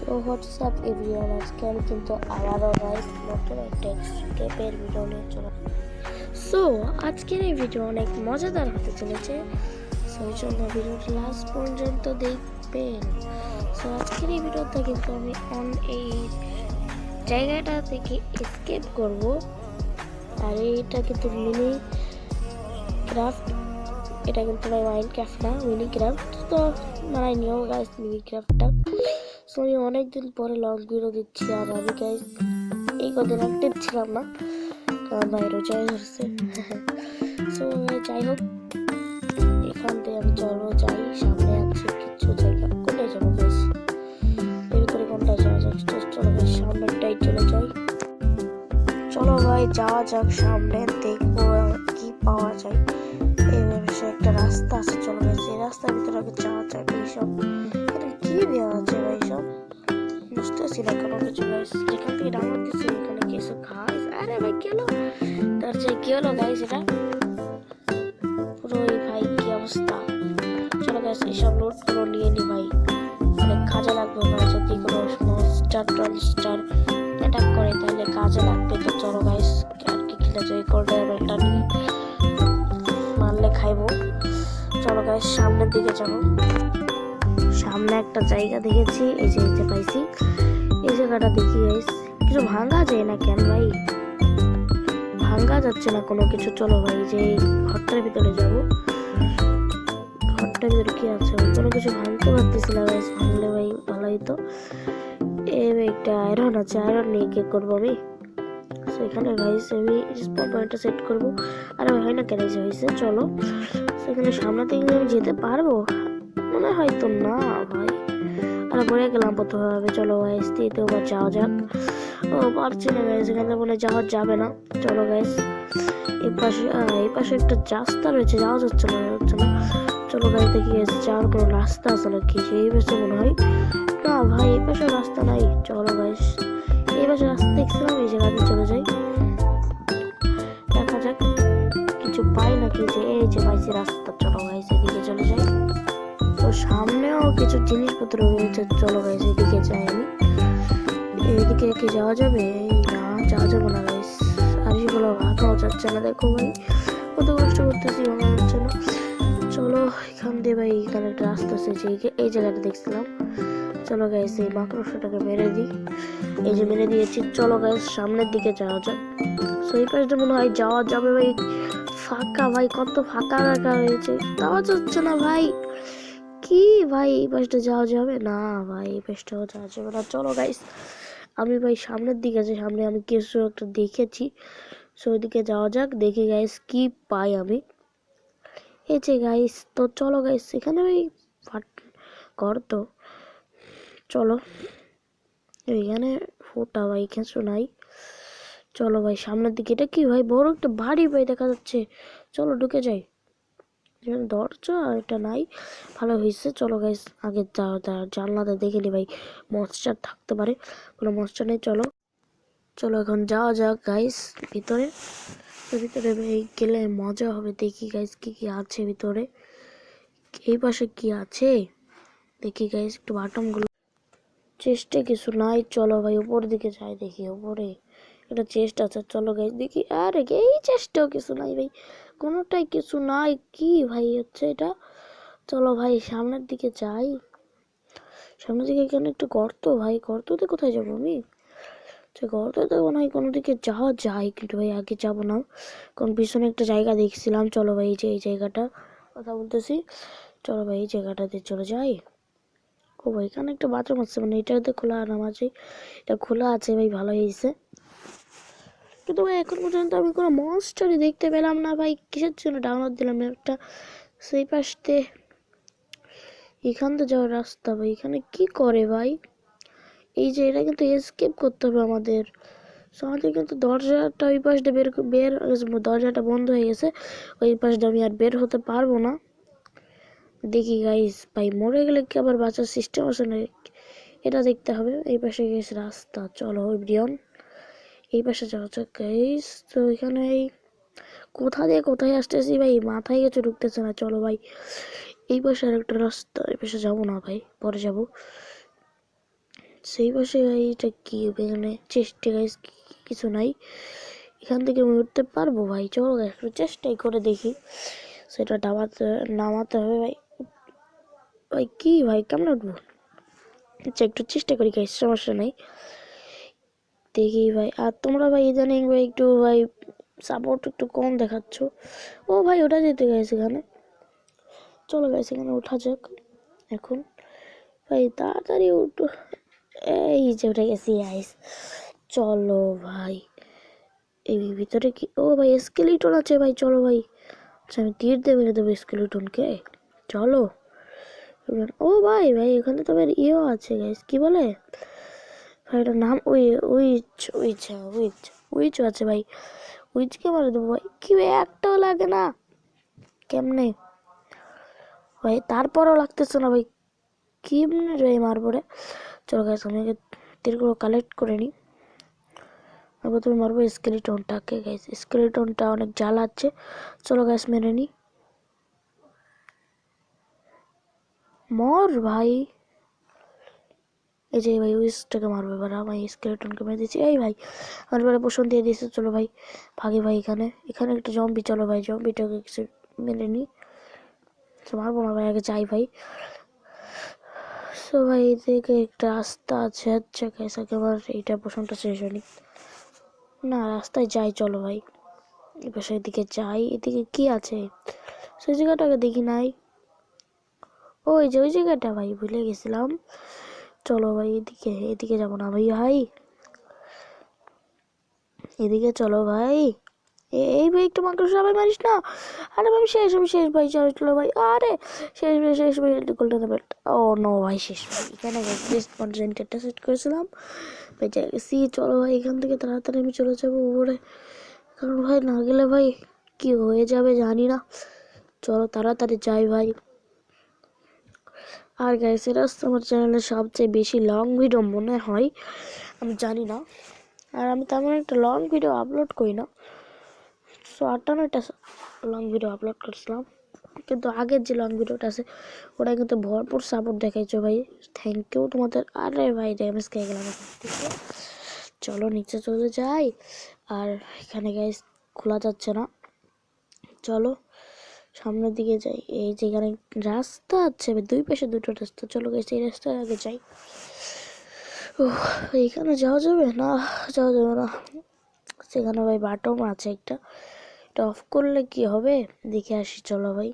So WhatsApp everyone, আজকে আমি কিন্তু আবারও গাইস নতুন একটা এসকেপের ভিডিও নিয়ে চলে। সো আজকের এই ভিডিও অনেক মজাদার হতে চলেছে, সো এই জন্য ভিডিওটি লাস্ট পর্যন্ত দেখবেন। সো আজকের এই ভিডিওতে কিন্তু আমি এই জায়গাটা থেকে এসকেপ করব, আর এইটা কিন্তু মিনি ক্রাফট, এটা কিন্তু মাইনক্রাফট না, মিনি ক্রাফট। তো বানাই নিও গাইস মিনি ক্রাফটটা। সো আমি অনেকদিন পরে লং ভিডিও দিচ্ছি, আর আমি গাইস এই কদিন অ্যাক্টিভ ছিলাম না, কারণ ভাই রোজাই ধরছে। সো যাই হোক, এখান থেকে আমি চলো যাই, সামনে আছে কিছু জায়গা। কোথায় যাবো গাইস? এর ভিতরে কোনটা যাওয়া যাক? চলো গাইস সামনেটাই চলে যাই। চলো ভাই যাওয়া যাক সামনে, দেখবো কি পাওয়া যায়। এইভাবে একটা রাস্তা আছে, চলো গাইস এই রাস্তার ভিতরে আগে যাওয়া যাক। এইসব এটা কি দেওয়া আছে ভাই? সব বুঝতেছি না কোনো কিছু গাইস। যেখান থেকে ডাউনলোড দিচ্ছি এখানে কিছু গাইস, আরে ভাই কি হলো? তার যে কি হলো গাইস? এটা পুরো ভাই কি অবস্থা। চলো গাইস এইসব লোড গুলো নিয়ে নি ভাই, অনেক কাজে লাগবে ভাই। যদি কোনো মনস্টার অ্যাটাক করে তাহলে কাজে লাগবে। তো চলো গাইস আর কি খেলে যাই, কোল্ড লেভেলটা নিয়ে মারলে খাইবো। চলো গাইস সামনের দিকে যাবো। সামনে একটা জায়গা দেখেছি, এই যে পাইছি। এই জায়গাটা দেখি গাইস, কিছু ভাঙা যায় না কেন ভাই? ভাঙা যাচ্ছে না কোনো কিছু। চলো ভাই যে ঘরটার ভিতরে যাবো। ঘরটার ভিতরে কি আছে? কোনো কিছু ভাঙতে পারতেছি না গাইস, ভাঙলে ভাই ভালো হইতো। একটা আয়রন আছে, আয়রন নিয়ে কি করবো আমি? সেখানে গাইস আমি স্পট পয়েন্টটা সেট করবো। আর হয় না কেন যে হয়েছে। চলো সেখানে সামনে থেকে আমি যেতে পারবো মনে হয় তো না ভাই, আর পড়ে গেলাম প্রথমে। চলো গাইস দ্বিতীয়বার যাওয়া যাক। ও পারছি না গাইস, এখানে বলে যাওয়া যাবে না। চলো গাইস এই পাশে একটা রাস্তা রয়েছে, যাওয়া যাচ্ছে না। চলো গাইস দেখি যাওয়ার কোনো রাস্তা আছে নাকি। এই পাশে মনে হয় না ভাই, এই পাশে রাস্তা নাই। চলো গাইস এই পাশে রাস্তা দেখছিলাম, এই জায়গাতে চলে যাই, দেখা যাক কিছু পাই নাকি। যে এই যে পাইছি রাস্তা। চলো গাইস এদিকে চলে যাই। তো সামনেও কিছু জিনিসপত্র রয়েছে, চলো গাইস এদিকে যাই আমি। এইদিকে কি যাওয়া যাবে? না যাওয়া যাবে না গাইস, আর এগুলো ভাগাও যাচ্ছে না। দেখো ভাই কত কষ্ট করতেছি, ভাঙা যাচ্ছে না। চলো এখান দিয়ে ভাই, এখানে একটা রাস্তা আছে, এই জায়গাটা দেখছিলাম। চলো গাইস এই মাকড়সাটাকে মেরে দিই। এই যে মেরে দিয়েছি। চলো গাইস সামনের দিকে যাওয়া যাক। সো এই পাশটা মনে হয় যাওয়া যাবে ভাই। ফাঁকা ভাই, কত ফাঁকা রাখা হয়েছে, যাওয়া যাচ্ছে না ভাই। কি ভাই এই পাশটা যাওয়া যাবে না ভাই? এই পাশটাও যাওয়া যাবে না। চলো গাইস আমি ভাই সামনের দিকে আছি, সামনে আমি কিছু একটা দেখেছি, সো ওইদিকে যাওয়া যাক। দেখি গাইস কি পাই আমি। এই যে গাইস, তো চলো গাইস এখানে ভাই ঘর তো। চলো এইখানে ফোটা ভাই কিছু নাই। চলো ভাই সামনের দিকে। এটা কি ভাই? বড় একটা বাড়ি ভাই দেখা যাচ্ছে। চলো ঢুকে যাই। দরজা এটা নাই, ভালো হয়েছে। চলো গাইস আগে জানলাতে দেখে নি ভাই, মনস্টার থাকতে পারে। কোনো মনস্টার নেই। চলো চলো এখন যাওয়া যাক গাইস ভিতরে। ভিতরে ভাই গেলে মজা হবে। দেখি গাইস কি কি আছে ভিতরে। এই পাশে কি আছে দেখি গাইস, একটু বাটন গুলো। চেস্টে কিছু নাই। চলো ভাই উপর দিকে যাই, দেখি উপরে একটা চেস্ট আছে। চলো গাইস দেখি। আরে এই চেস্টেও কিছু নাই ভাই, কোনোটাই কিছু নাই। কি ভাই হচ্ছে এটা? চলো ভাই সামনের দিকে যাই। সামনের দিকে এখানে একটু গর্ত ভাই, গর্ততে কোথায় যাবো আমি? গর্ততে মনে হয় কোনো দিকে যাওয়া যায়, কিন্তু ভাই আগে যাবো না, কারণ পিছনে একটা জায়গা দেখছিলাম। চলো ভাই এই যে এই জায়গাটা কথা বলতেছি। চলো ভাই এই জায়গাটাতে চলে যাই। ও ভাই এখানে একটা বাথরুম আছে, মানে এটাতে খোলা নামাজি, এটা খোলা আছে ভাই, ভালো হয়েছে। কিন্তু ভাই এখন পর্যন্ত আমি কোনো মনস্টারই দেখতে পেলাম না ভাই। কিসের জন্য ডাউনলোড দিলাম একটা? সেই পাশে এখান থেকে যাওয়ার রাস্তা ভাই, এখানে কি করে ভাই? এই যে এটা কিন্তু এসকেপ করতে হবে আমাদের। সো আমাদের কিন্তু দরজাটা ওই পাশটা বের দরজাটা বন্ধ হয়ে গেছে, ওই পাশটা আমি আর বের হতে পারবো না। দেখি গাইস ভাই মরে গেলে কি আবার বাঁচার সিস্টেম আছে না, এটা দেখতে হবে। এই পাশে গেছে রাস্তা। চলো ব্রিয়ন এই পাশে যাওয়া যাক গাইস। তো এখানে কোথা দিয়ে কোথায় আসতেছি ভাই, মাথায় কিছু ঢুকতেছে না। চলো ভাই এই পাশে আর একটা রাস্তা, এই পাশে যাবো না ভাই, পরে যাবো। সেই পাশে ভাই এটা কি এখানে চেষ্টা গাইস কিছু নাই, এখান থেকে আমি উঠতে পারবো ভাই? চলো গাইস একটু চেষ্টাই করে দেখি। সেটা নামাতে হবে ভাই। ভাই কি ভাই কেমন উঠবো? আচ্ছা একটু চেষ্টা করি গাইস, সমস্যা নাই, দেখি ভাই। আর তোমরা ভাই ইদানিং ভাই একটু ভাই সাপোর্ট একটু কম দেখাচ্ছ। ও ভাই ওটা যেতে গেছে এখানে, চলো গাইস এখানে ওঠা যাক এখন। ভাই তাড়াতাড়ি উঠো, এই যে উঠে গেছি গাইস। চলো ভাই এই ভিতরে কি, ও ভাই স্কেলিটন আছে ভাই, চলো ভাই। আচ্ছা আমি তীর দিয়ে মেরে দেবো স্কেলিটনকে, চলো। ও ভাই ভাই এখানে তো ভাই ইয়েও আছে গাইস, কি বলে ভাই এটার নাম, উইচ উইচ উইচ উইচ আছে ভাই, উইচকে মারে দেবো ভাই। কি ভাই একটাও লাগে না, কেমনে ভাই? তারপরও লাগতেছে না ভাই, কেমনে ভাই মারবো রে? চলো গাইস আমি আগে তীরগুলো কালেক্ট করে নিই, তারপর তুমি মারবো স্কেলিটনটাকে গাইস। স্কেলিটনটা অনেক জ্বালাচ্ছে, চলো গাইস মেরে নি। মর ভাই, এই যে ভাই উইচটাকে মারবো এবার, আমি স্কেলিটনকে মেরে দিচ্ছি। এই ভাই আমার এবারে পোষণ দিয়ে দিয়েছে, চলো ভাই ভাগি ভাই। এখানে এখানে একটা জম্বি, চলো ভাই জম্বিটাকে কিছু মেরে নি। মারবো না ভাই, আগে যাই ভাই। সো ভাই এদিকে একটা রাস্তা আছে, আচ্ছা গাইস আগে আমার এইটা পোষণটা শেষ হয়নি না, রাস্তায় যাই চলো ভাই। এবার সেদিকে যাই, এদিকে কি আছে সেই জায়গাটাকে দেখি নাই। ওই যে ওই জায়গাটা ভাই ভুলে গেছিলাম। চলো ভাই এদিকে, এদিকে যাবো না ভাই, ভাই এদিকে চলো ভাই। এই ভাই একটু মাংস সবাই মারিস না। আরে আমি শেষ ভাই, চলো চলো ভাই। আরে শেষ ভাই গোল্ডেন বেল্ট। ও নো ভাই শেষ ভাই, এখানে বেস্ট কনসেন্ট্রেটটা সেট করেছিলাম ভাই, যাই গেছি। চলো ভাই এখান থেকে তাড়াতাড়ি আমি চলে যাবো উপরে, কারণ ভাই না গেলে ভাই কি হয়ে যাবে জানি না। চলো তাড়াতাড়ি যাই ভাই। আর গাইস এটা আমার চ্যানেলের সবচেয়ে বেশি লং ভিডিও মনে হয়, আমি জানি না। আর আমি তেমন একটা লং ভিডিও আপলোড করি না, 58টা লং ভিডিও আপলোড করছিলাম, কিন্তু আগের যে লং ভিডিওটা আছে ওটা কিন্তু ভরপুর সাপোর্ট দেখাইছো ভাই, থ্যাংক ইউ তোমাদের। আরে ভাই ড্যামেজ খেয়ে গেলাম এখান থেকে। চলো নিচে চলে যাই, আর এখানে গাইস খোলা যাচ্ছে না, চলো সামনের দিকে যাই। এই যেখানে রাস্তা আছে দুই পাশে দুটো রাস্তা, চলো গাইস এই রাস্তায় আগে যাই। এইখানে যাওয়া যাবে না, যাওয়া যাবে না। সেখানে ভাই বাটম আছে একটা, এটা অফ করলে কি হবে দেখে আসি, চলো ভাই।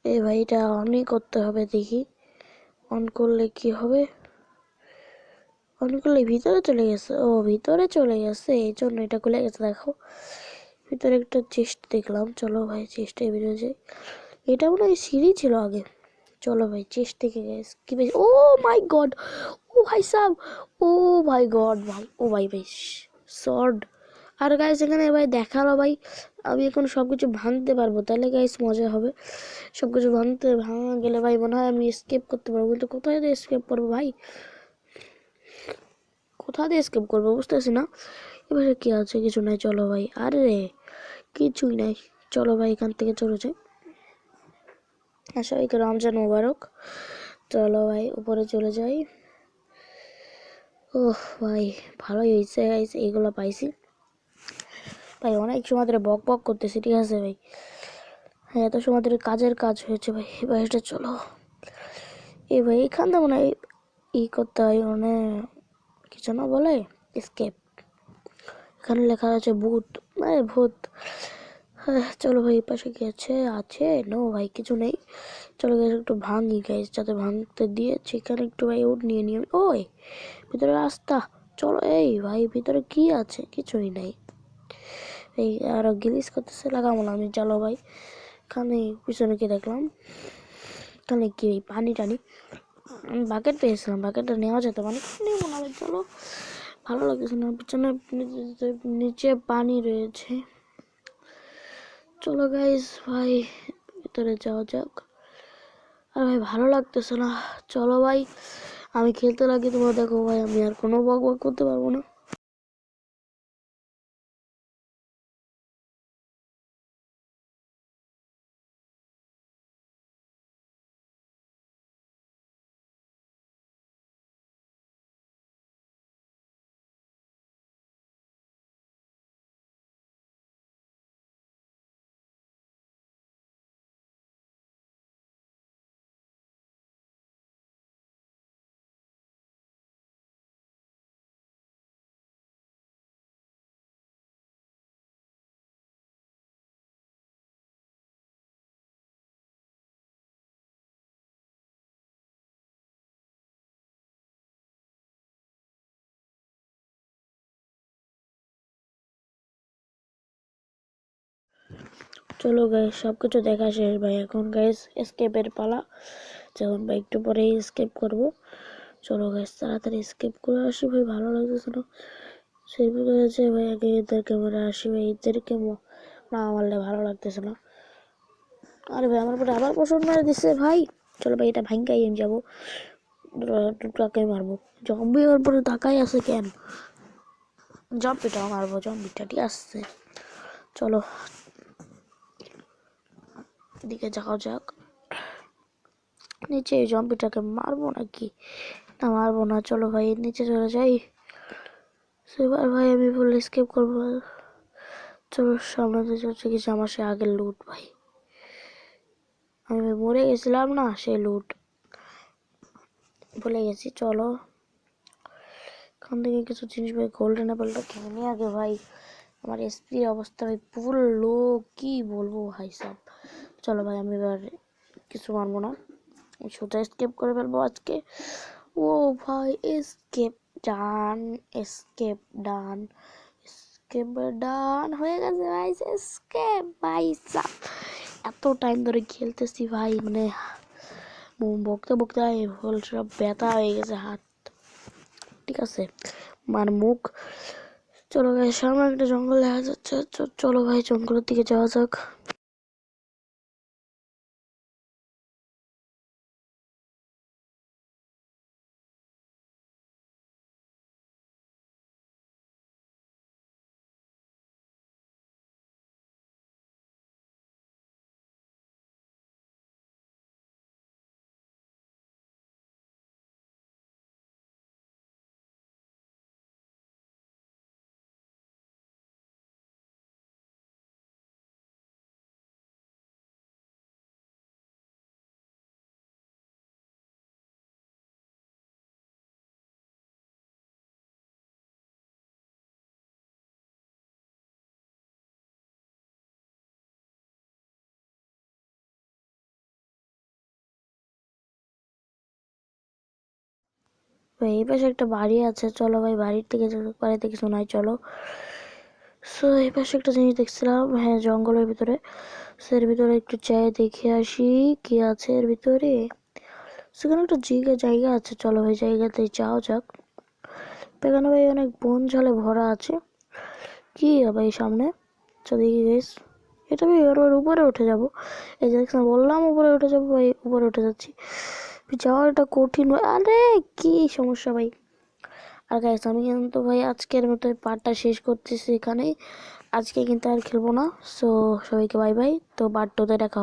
এই ভাই এটা অনই করতে হবে, দেখি অন করলে কি হবে। অন করলে ভিতরে চলে গেছে, ও ভিতরে চলে গেছে এই জন্য এটা খুলে গেছে। দেখো ভিতরে একটা চেস্ট দেখলাম, চলো ভাই চেস্টে বেরিয়ে যাই। এটা মনে হয় সিঁড়ি ছিল আগে, চলো ভাই চেস্ট থেকে গেছে কি ভাই। ও মাই গড, ও ভাই সাব, ও মাই গড ভাই, ও ভাই ভাই সর্ড। আর গাইস এখানে ভাই দেখালো ভাই আমি এখন সবকিছু ভাঙতে পারবো, তাহলে গাইস মজা হবে। সবকিছু ভাঙা গেলে ভাই মনে হয় আমি এসকেপ করতে পারবো, কিন্তু কোথায় দিয়ে এসকেপ করবো ভাই, কোথা দিয়ে এসকেপ করবো বুঝতেছি না। এবারে কি আছে, কিছু নাই, চলো ভাই। আরে কিছুই নাই, চলো ভাই এখান থেকে চলে যাই। সবাইকে রমজান মোবারক। চলো ভাই উপরে চলে যাই। ওহ ভাই ভালোই হয়েছে গাইস এইগুলো পাইছি ভাই, অনেক সময় ধরে বক বক করতেছি, ঠিক আছে ভাই। হ্যাঁ এত সময় ধরে কাজের কাজ হয়েছে ভাই। এবার এটা চলো এই ভাই, এখান থেকে মনে হয় ই করতে হয়, মানে কিছু না বলে স্কেপ। এখানে লেখা আছে ভূত, মানে ভূত। হ্যাঁ চলো ভাই পাশে কি আছে, আছে নো ভাই কিছু নেই। চলো গাইস একটু ভাঙি গাইস, যাতে ভাঙতে দিয়েছি এখানে একটু ভাই উঠ নিয়ে নিয়ে। ওই ভিতরে রাস্তা, চলো। এই ভাই ভিতরে কি আছে, কিছুই নাই। এই আরো গিলিস করতেছে, লাগাবো না আমি, চলো ভাই। এখানে পিছনে কি দেখলাম, এখানে কি পানি টানি, আমি বাকেট পেয়েছিলাম, বাকেটটা নেওয়া যেত, মানে নেবো না ভাই, চলো ভালো লাগছে না। পিছনে নিচে পানি রয়েছে, চলো গাইস ভাই ভিতরে যাওয়া যাক। আর ভাই ভালো লাগতেছে না, চলো ভাই আমি খেলতে লাগি, তোমরা দেখো ভাই আমি আর কোনো বক বক করতে পারবো না। চলো গাইস সবকিছু দেখা শেষ ভাই, এখন গাইস এসকেপের পালা। যখন ভাই একটু পরে এসকেপ করব, চলো গাইস তাড়াতাড়ি এসকেপ করে আসি ভাই, ভালো লাগতেছে না। সেই হয়েছে ভাই, আগে এদেরকে মেরে আসি ভাই, এদেরকে না মারলে ভালো লাগতেছে না। আরে ভাই আমার পরে আবার পছন্দ মেরে দিচ্ছে ভাই। চলো ভাই এটা ভাঙ্গাই আমি যাবো, দুটাকে মারবো। জম্বি ওর পরে তাকাই আছে কেন, জম্বিটাও মারবো, জম্বিটা ঠিক আসছে। চলো এদিকে যাওয়া যাক, নিচে জম্বিটাকে মারবো নাকি, না মারবো না। চলো ভাই নিচে চলে যাই, সেবার ভাই আমি ফুল স্কেপ করবো। চলো সামনে দিয়ে যাচ্ছে কিছু আমার সে আগের লুট ভাই, আমি মরে গেছিলাম না, সেই লুট ভুলে গেছি। চলো এখান থেকে কিছু জিনিস ভাই, গোল্ডেন অ্যাপেলটা কিনে নিই আগে ভাই, আমার এসপির অবস্থা ভাই পুরো লো, কি বলবো ভাই সব। চলো ভাই আমি এবার কিছু মারবো না, সোজা স্কেপ করে ফেলবো আজকে। ও ভাই এসকেপ ডান, এসকেপ ডান, এসকেপ ডান হয়ে গেছে ভাই, এসকেপ ভাই সাব। এত টাইম ধরে খেলতেছি ভাই, মানে বকতে বকতে সব ব্যথা হয়ে গেছে হাত, ঠিক আছে মানে মুখ। চলো ভাই সামনে একটা জঙ্গল দেখা যাচ্ছে, চলো ভাই জঙ্গলের দিকে যাওয়া যাক। ভাই এই পাশে একটা বাড়ি আছে, চলো ভাই বাড়ির থেকে বাড়িতে কিছু নাই চলো। সো এই পাশে একটা জিনিস দেখছিলাম, হ্যাঁ জঙ্গলের ভিতরে, সো এর ভিতরে একটু চাই দেখে আসি কি আছে এর ভিতরে। সেখানে একটা জায়গা আছে, চলো ভাই জায়গাতে যাওয়া যাক। এখানে ভাই অনেক বন ঝালে ভরা আছে, কি হবে এই সামনে, চলো দেখি গাইস। এটা ভাই ওর উপরে উঠে যাব, এই যে বললাম উপরে উঠে যাবো ভাই, উপরে উঠে যাচ্ছি। যাওয়াটা কঠিন ভাই, আরে কি সমস্যা ভাই। আর গাইস আমি কিন্তু ভাই আজকের মতো পার্টটা শেষ করতেছি এখানেই, আজকে কিন্তু আর খেলবো না। সো সবাইকে বাই বাই, তো পার্ট 2 তে দেখা